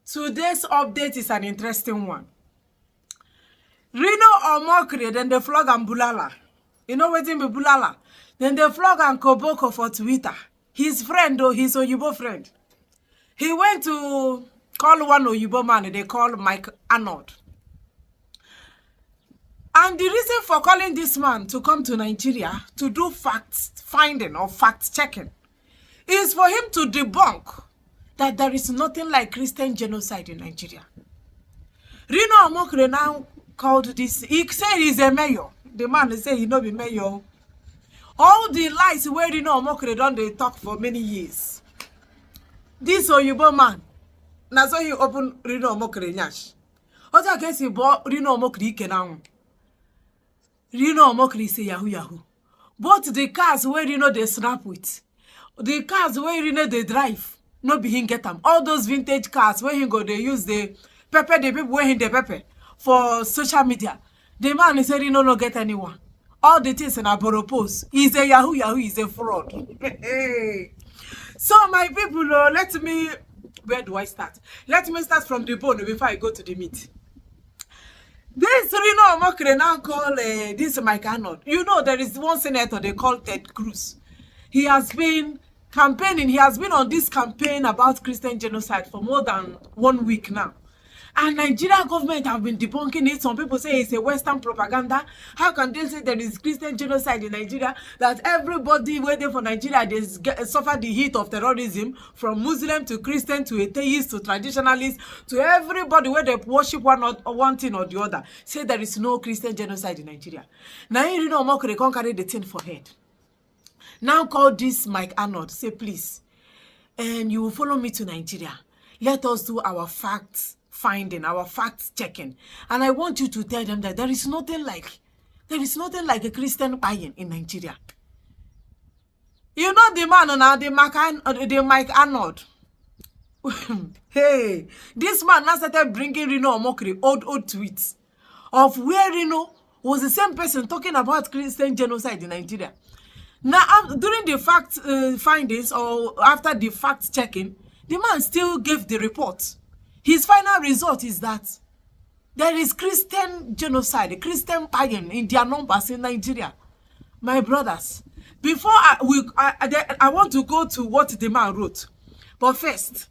Today's update is an interesting one. Reno omokri, then they flog and bulala. You know what in bulala? Then they flog and koboko for Twitter. His friend, though, his oyibo friend. He went to call one oyibo man they call Mike Arnold. And the reason for calling this man to come to Nigeria to do fact finding or fact checking is for him to debunk that there is nothing like Christian genocide in Nigeria. Reno omokri now called this. He said he's a mayor. The man say he no be mayor. All the lies where Reno omokri done they talk for many years. This oyibo man, na so he open Reno omokri nyash. Other case he bought Reno omokri kenang. Reno omokri say yahoo yahoo. Both the cars where Reno they snap with, the cars where Reno they drive, no be him get them. All those vintage cars where he go they use the pepper the people where he the pepper for social media. The man is saying no get anyone. All the things in a borrow post. He's a yahoo yahoo, he's a fraud. So my people, where do I start? Let me start from the bone before I go to the meat. This Reno omokri now call this Mike Arnold. You know there is one senator they call Ted Cruz. He has been campaigning. He has been on this campaign about Christian genocide for more than 1 week now. And Nigeria government have been debunking it. Some people say it's a Western propaganda. How can they say there is Christian genocide in Nigeria? That everybody waiting for Nigeria, they suffer the heat of terrorism, from Muslim to Christian to atheist to traditionalist to everybody where they worship one thing or the other. Say there is no Christian genocide in Nigeria. Now Reno omokri can't carry the thing for head. Now call this Mike Arnold. Say please, and you will follow me to Nigeria. Let us do our facts finding, our fact checking, and I want you to tell them that there is nothing like a Christian buying in Nigeria. You know the man now, the Mike Arnold. Hey, this man now started bringing Reno omokri old tweets of where Reno was the same person talking about Christian genocide in Nigeria. Now during the fact findings or after the fact checking, the man still gave the report. His final result is that there is Christian genocide, Christian pagan in their numbers in Nigeria. My brothers, before I want to go to what the man wrote. But first,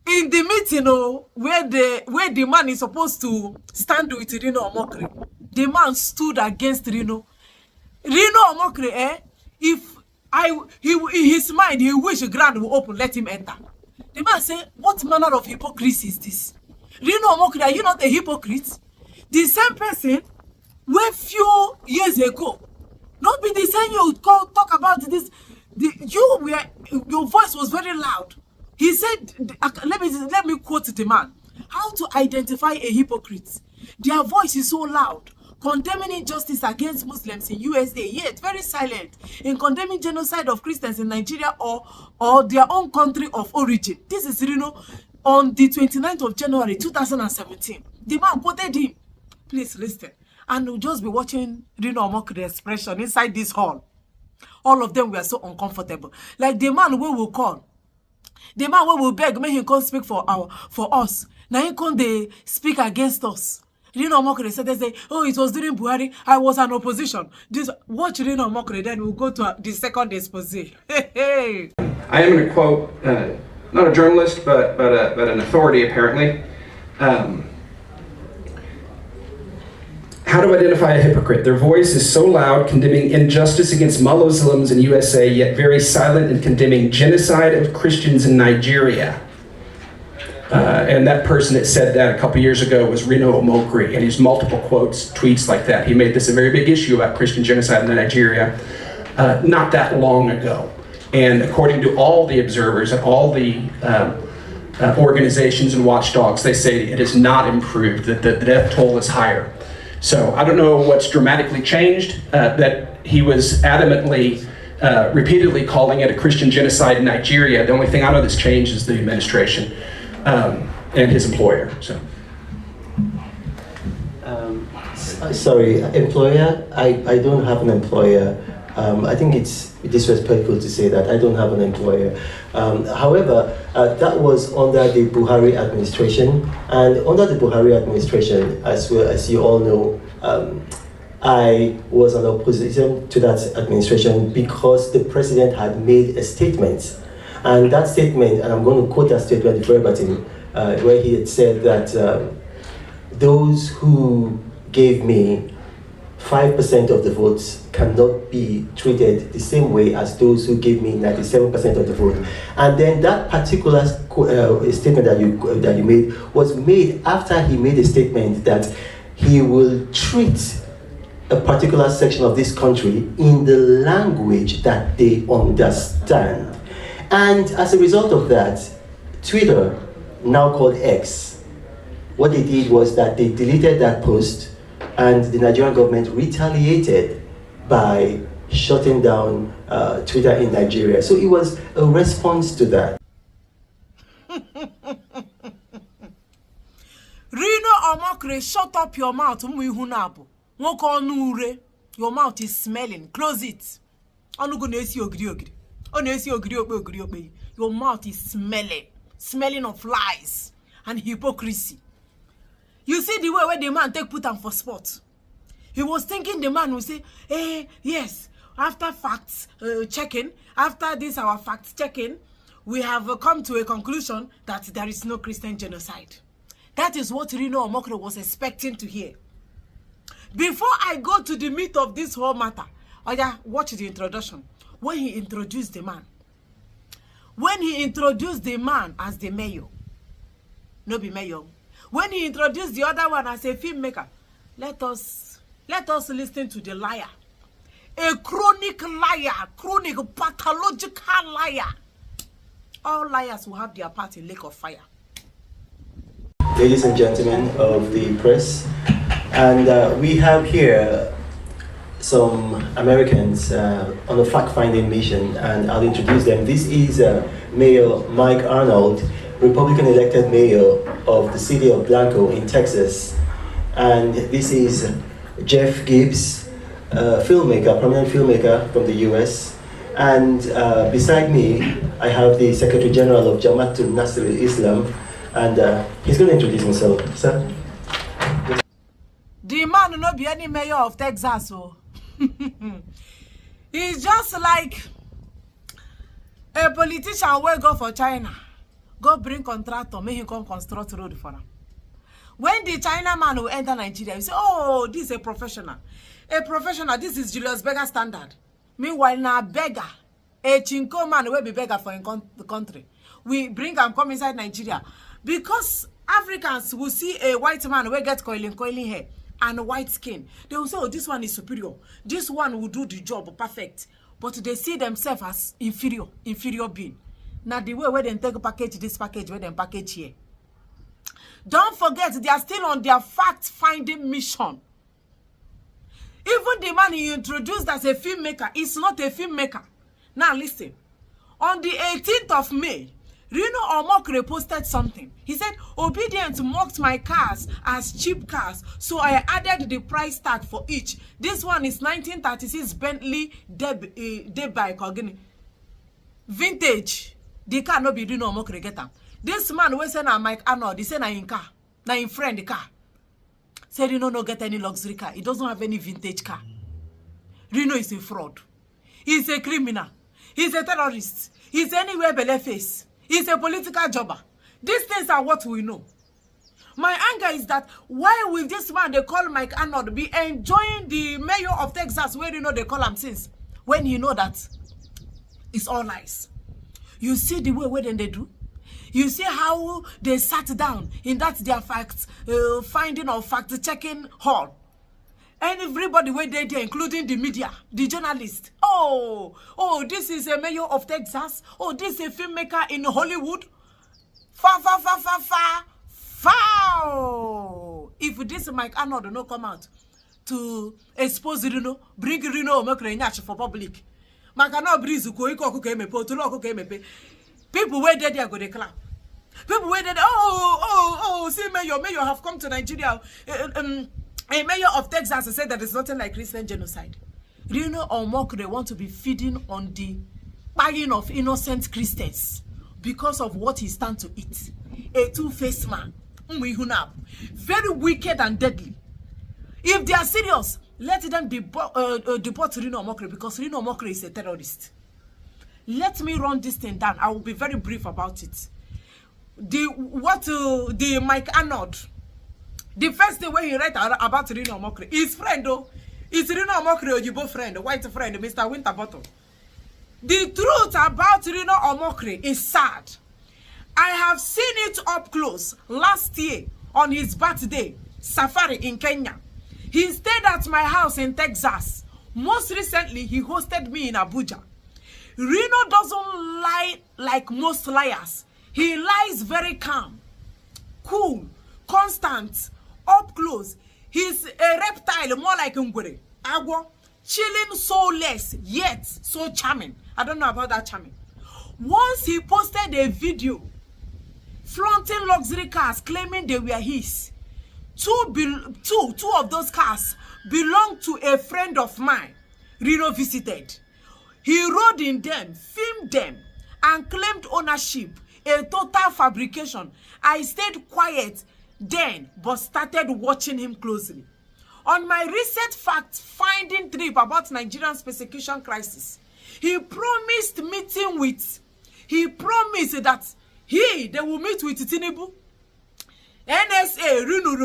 in the meeting where the man is supposed to stand with Reno omokri, the man stood against Reno. Reno omokri, if in his mind, he wish ground will open, let him enter. The man said, what manner of hypocrisy is this? Reno omokri, are you not a hypocrite? The same person, where few years ago, not be the same you would talk about this. Your voice was very loud. He said, let me quote the man. How to identify a hypocrite? Their voice is so loud, condemning injustice against Muslims in USA, yet very silent in condemning genocide of Christians in Nigeria or their own country of origin. This is Reno on the 29th of January 2017. The man quoted him. Please listen. And we'll just be watching Reno omokri expression inside this hall. All of them were so uncomfortable. Like the man we will call. The man we will beg, make him come speak for us. Now he come they speak against us. Reno omokri said, they say, oh, it was during Buhari, I was an opposition. Watch Reno omokri, then we'll go to the second expose. Hey. I am going to quote, not a journalist, but an authority apparently. How to identify a hypocrite? Their voice is so loud, condemning injustice against Muslims in USA, yet very silent in condemning genocide of Christians in Nigeria. And that person that said that a couple years ago was Reno omokri, and he's multiple quotes, tweets like that. He made this a very big issue about Christian genocide in Nigeria not that long ago. And according to all the observers and all the organizations and watchdogs, they say it has not improved, that the death toll is higher. So I don't know what's dramatically changed, that he was adamantly, repeatedly calling it a Christian genocide in Nigeria. The only thing I know that's changed is the administration and his employer. So. Sorry, employer? I don't have an employer. I think it's disrespectful to say that. I don't have an employer. However, that was under the Buhari administration, and under the Buhari administration, as well as you all know, I was an opposition to that administration because the president had made a statement. And that statement, and I'm going to quote that statement verbatim, where he had said that those who gave me 5% of the votes cannot be treated the same way as those who gave me 97% of the vote. And then that particular statement that you made was made after he made a statement that he will treat a particular section of this country in the language that they understand. And as a result of that, Twitter, now called X, what they did was that they deleted that post, and the Nigerian government retaliated by shutting down Twitter in Nigeria. So it was a response to that. Reno omokri, shut up your mouth. Your mouth is smelling. Close it. Your mouth is smelling of lies and hypocrisy. You see the way where the man take put him for sport. He was thinking the man would say, hey, yes, after facts checking, after this our fact checking, we have come to a conclusion that there is no Christian genocide. That is what Reno omokri was expecting to hear. Before I go to the meat of this whole matter, watch the introduction. When he introduced the man. When he introduced the man as the mayor. No be mayor. When he introduced the other one as a filmmaker, let us listen to the liar. A chronic liar, chronic pathological liar. All liars will have their part in lake of fire. Ladies and gentlemen of the press, and we have here some Americans on a fact-finding mission, and I'll introduce them. This is Mayor Mike Arnold, Republican elected mayor of the city of Blanco in Texas. And this is Jeff Gibbs, filmmaker, prominent filmmaker from the US. And beside me, I have the Secretary General of Jamaatul Nasr al-Islam, and he's going to introduce himself. Sir? The man will not be any mayor of Texas. So. He's just like a politician will go for China. Go bring contractor, make him come construct road for him. When the China man will enter Nigeria, you say, oh, this is a professional. A professional, this is Julius Berger standard. Meanwhile, now beggar, a chinko man will be beggar for the country. We bring him come inside Nigeria. Because Africans will see a white man will get coiling hair and white skin. They will say, oh, this one is superior. This one will do the job perfect. But they see themselves as inferior being. Now the way where they take package this package, where they package here. Don't forget, they are still on their fact-finding mission. Even the man he introduced as a filmmaker is not a filmmaker. Now listen. On the 18th of May, Reno omokri posted something. He said, obedience mocked my cars as cheap cars, so I added the price tag for each. This one is 1936 Bentley Debike vintage. The car no be Reno omokri get am. This man we say na Mike Arnold, he say na in car, na in friend car. Said Reno no get any luxury car. He doesn't have any vintage car. Reno is a fraud. He's a criminal. He's a terrorist. He's anywhere belle face. He's a political jobber. These things are what we know. My anger is that why will this man they call Mike Arnold be enjoying the mayor of Texas where you know they call him since, when you know that it's all lies. You see the way where then they do. You see how they sat down in that their facts finding or fact checking hall. And everybody were there, including the media, the journalists. Oh, this is a mayor of Texas. Oh, this is a filmmaker in Hollywood. Foul. If this Mike Arnold do not come out to expose Reno, bring Reno omokri for public. People were there, go they clap. People were there, see mayor have come to Nigeria. A mayor of Texas said that there's nothing like Christian genocide. Reno omokri want to be feeding on the buying of innocent Christians because of what he stands to eat. A two-faced man. Very wicked and deadly. If they are serious, let them deport Reno omokri, because Reno omokri is a terrorist. Let me run this thing down. I will be very brief about it. The Mike Arnold, the first thing when he write about Reno omokri, his friend though, it's Reno omokri oyibo friend, white friend, Mr. Winterbottom. The truth about Reno omokri is sad. I have seen it up close last year on his birthday safari in Kenya. He stayed at my house in Texas. Most recently, he hosted me in Abuja. Reno doesn't lie like most liars. He lies very calm, cool, constant, up close. He's a reptile, more like Ngwere. Agwo, chilling, soulless, yet so charming. I don't know about that charming. Once he posted a video flaunting luxury cars, claiming they were his. Two of those cars belonged to a friend of mine Reno visited. He rode in them, filmed them, and claimed ownership. A total fabrication. I stayed quiet then, but started watching him closely. On my recent fact-finding trip about Nigeria's persecution crisis, he promised that they will meet with Tinubu, NSA, Reno,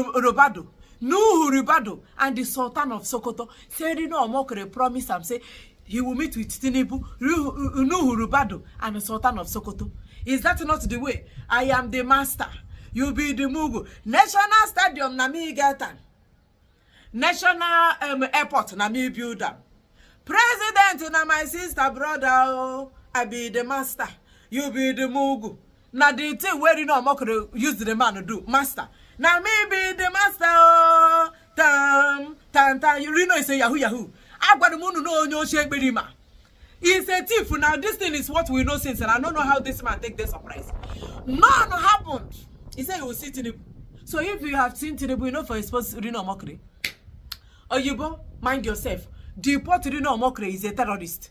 Nuhu Ribado, and the Sultan of Sokoto. Say Reno omokri promised and say he will meet with Tinubu, Nuhu Ribado, and the Sultan of Sokoto. Is that not the way? I am the master. You be the Mugu. National Stadium na me gatan. National Airport na me build am. President na my sister brother. Oh, I be the master. You be the Mugu. Now the thing where Reno omokri use the man to do master. Now me be the master. Oh, tam. You Reno is a yahoo. I got the moon no no shake berima. He's a thief. Now this thing is what we know since, and I don't know how this man take the surprise. None happened. He said he will see Tinubu. So if you have seen Tinubu, you know for expose Reno omokri. Oyibo, mind yourself. Deport Reno omokri is a terrorist.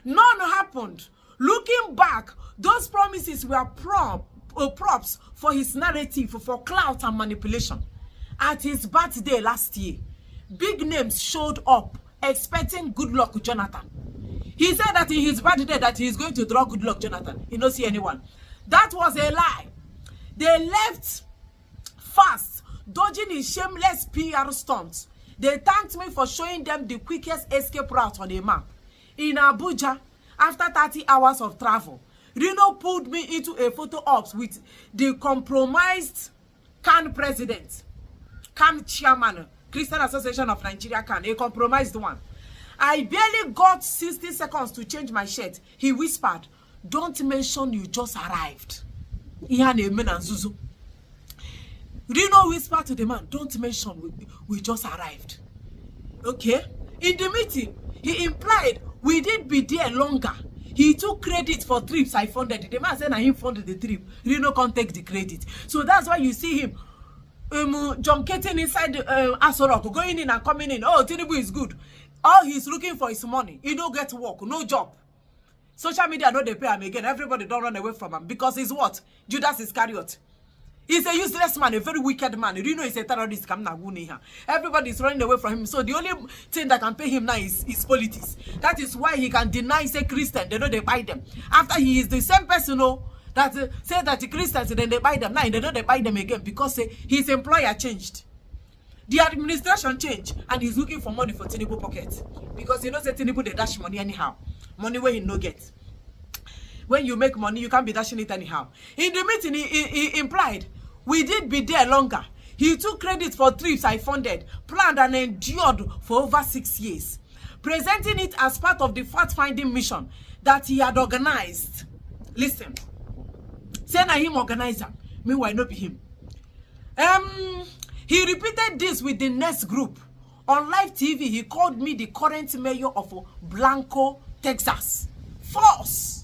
None happened. Looking back, those promises were props for his narrative, for clout and manipulation. At his birthday last year, big names showed up expecting good luck Jonathan. He said that in his birthday that he is going to draw good luck Jonathan. He don't see anyone. That was a lie. They left fast, dodging his shameless PR stunts. They thanked me for showing them the quickest escape route on a map. In Abuja, after 30 hours of travel, Reno pulled me into a photo ops with the compromised CAN president, CAN chairman, Christian Association of Nigeria CAN, a compromised one. I barely got 60 seconds to change my shirt. He whispered, "Don't mention you just arrived." Reno whispered to the man, "Don't mention we just arrived." Okay? In the meeting, he implied we did be there longer. He took credit for trips I funded. The man said I him funded the trip. Reno can't take the credit. So that's why you see him junketing inside Asorok, going in and coming in. Oh, Tinubu is good. All he's looking for is money. He don't get work, no job. Social media know they pay him again. Everybody don't run away from him because he's what? Judas Iscariot. He's a useless man, a very wicked man. Reno is a terrorist. Everybody is running away from him. So the only thing that can pay him now is politics. That is why he can deny say Christian. They know they buy them. After he is the same person that say that the Christians, then they buy them. Now they know they buy them again because his employer changed. The administration changed and he's looking for money for Tinubu pocket. Because you know say Tinubu they dash money anyhow. Money where he no get. When you make money, you can't be dashing it anyhow. In the meeting, he implied, we did be there longer. He took credit for trips I funded, planned and endured for over 6 years, presenting it as part of the fact-finding mission that he had organized. Listen, say na him organizer, meanwhile not be him. He repeated this with the next group. On live TV, he called me the current mayor of Blanco, Texas. False.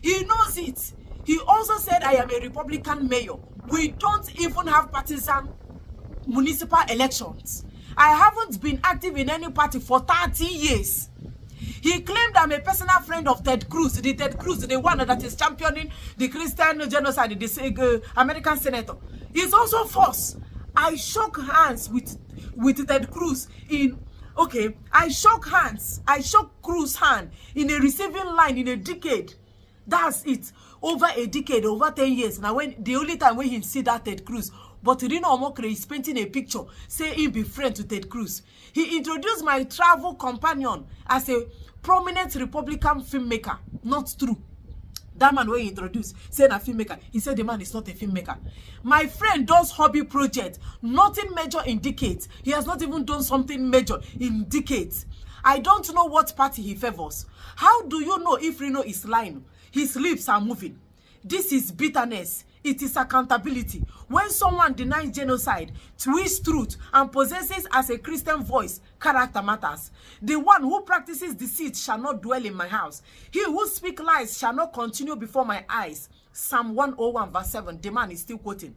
He knows it. He also said I am a Republican mayor. We don't even have partisan municipal elections. I haven't been active in any party for 30 years. He claimed I'm a personal friend of Ted Cruz, the one that is championing the Christian genocide, the American senator. It's also false. I shook hands with Ted Cruz I shook Cruz's hand in a receiving line in a decade. That's it. Over a decade, over 10 years. Now, when the only time when he see that Ted Cruz, but Reno Omokri is painting a picture, saying he be friend to Ted Cruz. He introduced my travel companion as a prominent Republican filmmaker. Not true. That man when he introduced, said a filmmaker. He said the man is not a filmmaker. My friend does hobby project. Nothing major in decades. He has not even done something major in decades. I don't know what party he favors. How do you know if Reno is lying? His lips are moving. This is bitterness. It is accountability. When someone denies genocide, twists truth, and possesses as a Christian voice, character matters. The one who practices deceit shall not dwell in my house. He who speaks lies shall not continue before my eyes. Psalm 101 verse 7. The man is still quoting.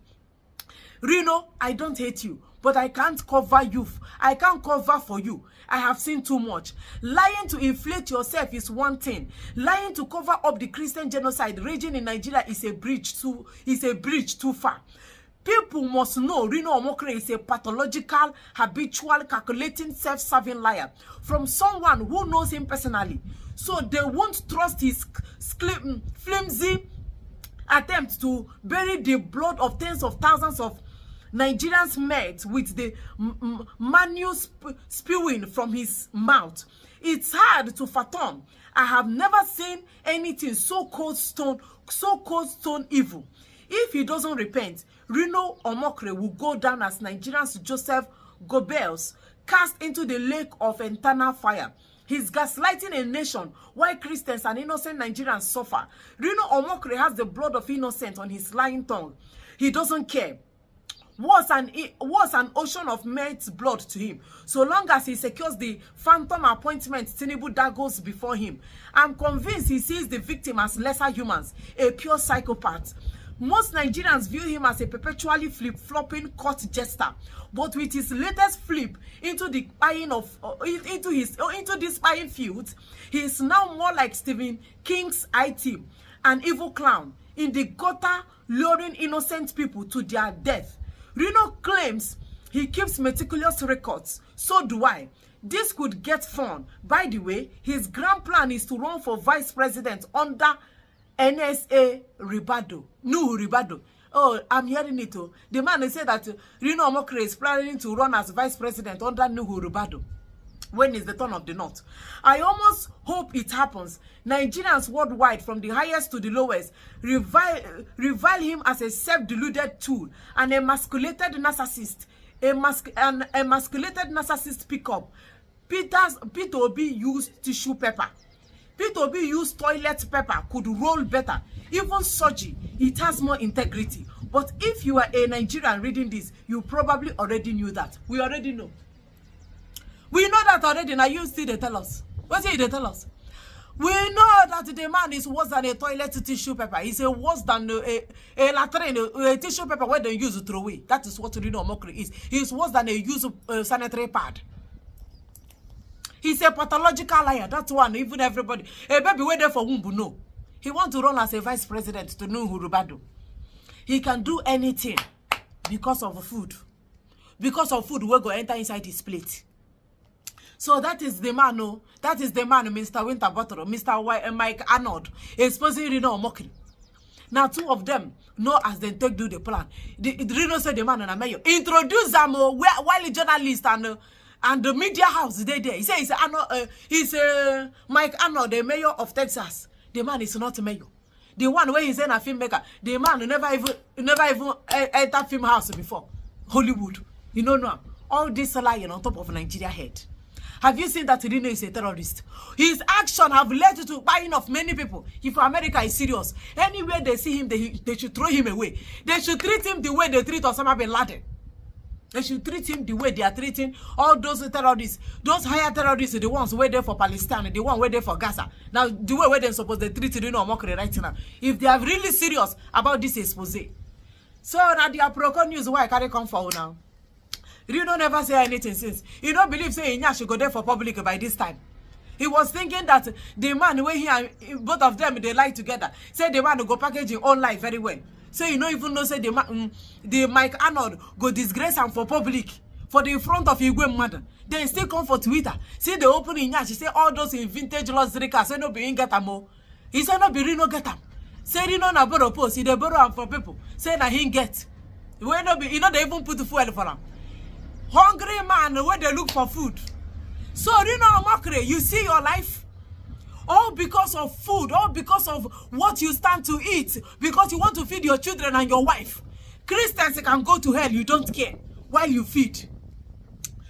Reno, I don't hate you, but I can't cover you. I can't cover for you. I have seen too much. Lying to inflate yourself is one thing. Lying to cover up the Christian genocide raging in Nigeria is a bridge too far. People must know Reno Omokri is a pathological, habitual, calculating, self-serving liar from someone who knows him personally. So they won't trust his flimsy attempt to bury the blood of tens of thousands of Nigerians met with the manu spewing from his mouth. It's hard to fathom. I have never seen anything so cold stone evil. If he doesn't repent, Reno Omokri will go down as Nigerians Joseph Goebbels, cast into the lake of eternal fire. He's gaslighting a nation while Christians and innocent Nigerians suffer. Reno Omokri has the blood of innocence on his lying tongue. He doesn't care. Was an ocean of men's blood to him, so long as he secures the phantom appointment Tinubu daggers before him. I'm convinced he sees the victim as lesser humans, a pure psychopath. Most Nigerians view him as a perpetually flip-flopping court jester, but with his latest flip into the into this spying field, he is now more like Stephen King's IT, an evil clown in the gutter, luring innocent people to their death. Reno claims he keeps meticulous records. So do I. This could get fun. By the way, his grand plan is to run for vice president under NSA Ribado. Nuhu Ribado. Oh, I'm hearing it. Oh. The man said that Reno Omokri is planning to run as vice president under Nuhu Ribado. When is the turn of the North? I almost hope it happens. Nigerians worldwide, from the highest to the lowest, revile him as a self-deluded tool, an emasculated narcissist, an emasculated narcissist pickup. Peter Obi used tissue paper. Peter Obi used toilet paper, could roll better. Even Soji, it has more integrity. But if you are a Nigerian reading this, you probably already knew that. We already know. We know that already. Now you still they tell us. What say they tell us? We know that the man is worse than a toilet tissue paper. He's worse than a latrine, a tissue paper where they use to throw away. That is what Reno Omokri is. He's worse than a use sanitary pad. He's a pathological liar. That's one. Even everybody. A baby wait there for womb no. He wants to run as a vice president to Nuhu Ribado. He can do anything because of food. Because of food, we're going to enter inside his plate. So that is the man, no? That is the man, Mr. Winterbottom, Mr. Mike Arnold, exposing Reno Omokri. Now, two of them know as they do the plan. Reno said the man and a mayor. Introduce them while the journalist and the media house they there. He says he's Mike Arnold, the mayor of Texas. The man is not a mayor. The one where he's a filmmaker. The man never even entered film house before. Hollywood. You know now. All this lying on top of Nigeria head. Have you seen that Reno is a terrorist? His action have led to buying of many people. If America is serious, anywhere they see him, they should throw him away. They should treat him the way they treat Osama bin Laden. They should treat him the way they are treating all those terrorists. Those higher terrorists are the ones who are there for Palestine, the one who are there for Gaza. Now, the way where they're supposed to treat Reno Omokri right now. If they are really serious about this expose. So, now the Aproko news why I carry come forward now. Reno never say anything since. He don't believe say Inya should go there for public by this time. He was thinking that the man where he and both of them they lie together. Say the man will go package his own life very well. So you don't even know say the Mike Arnold go disgrace him for public for the front of Igwe mother. Then still come for Twitter. See the opening Inya. She say all those in vintage lost drinkers say no be in get am. He said no be Reno get am. Say Reno na borrow post. He dey borrow am for people. Say na he get. Where no be, you know they even put the fuel for him. Hungry man where they look for food. So Reno omokri, you see your life all because of food, all because of what you stand to eat, because you want to feed your children and your wife. Christians can go to hell, you don't care. While you feed,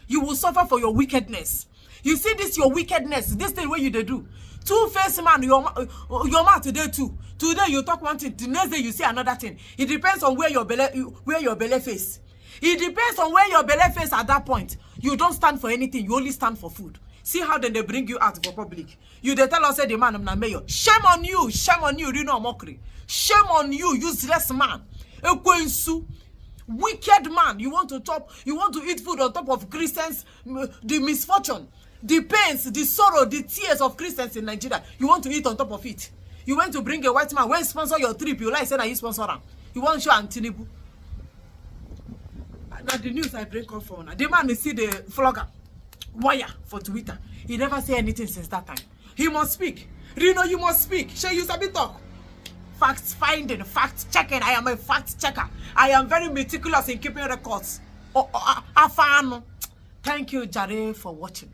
you will suffer for your wickedness. You see this your wickedness, this thing where you they do. Two-faced man, your mouth today too. Today you talk one thing, the next day you say another thing. It depends on where your belly face. It depends on where your belly face at that point. You don't stand for anything, you only stand for food. See how then they bring you out for public. You they tell us say the man I'm not mayor. Shame on you, Reno omokri. Shame on you, useless man. Ekwensu. Wicked man. You want to eat food on top of Christians, the misfortune, the pains, the sorrow, the tears of Christians in Nigeria. You want to eat on top of it. You want to bring a white man when sponsor your trip. You like say that you sponsor him. You want to show Antinibu. Now the news I bring up for now. The man see the flogger wire for Twitter. He never say anything since that time. He must speak. Reno, you must speak. Shall you sabi talk? Fact finding, fact checking. I am a fact checker. I am very meticulous in keeping records. Thank you, Jare, for watching.